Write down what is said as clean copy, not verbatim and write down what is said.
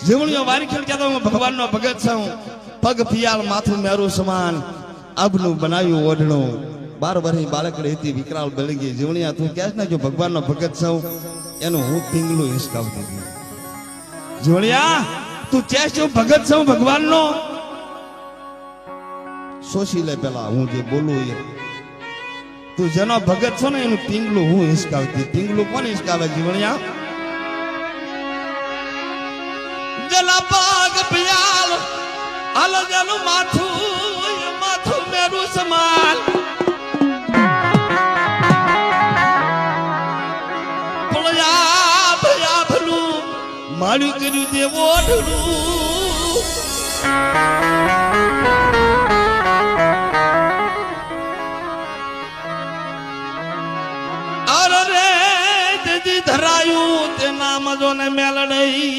જીવણીઓ વારી ખેલ કહેતો હું ભગવાનનો ભગત છું પગ પિયાલ માથું મેરું સમાન અબનું બનાવ્યું ઓઢણું 12 વર્ષની બાળકડી હતી વિકરાળ બળી ગઈ જીવણીયા તું કહેશ ને જો ભગવાનનો ભગત છું એનું હું પિંગલું હિસકાવતી હતી જીવણીયા તું કહેશ જો ભગત છું ભગવાનનો સોશી લે પેલા હું જે બોલું એ તું જેનો ભગત છો ને એનું પિંગલું હું હિસકાવતી પિંગલું કોણ હિસકાવે જીવણીયા જલા પગ પિયાલ હાલ જલું માથું મેરું સમાન મારું કર્યું તે ઓઢડું અરે રે તેજી ધરાયું તે નામ જો ને મેલડઈ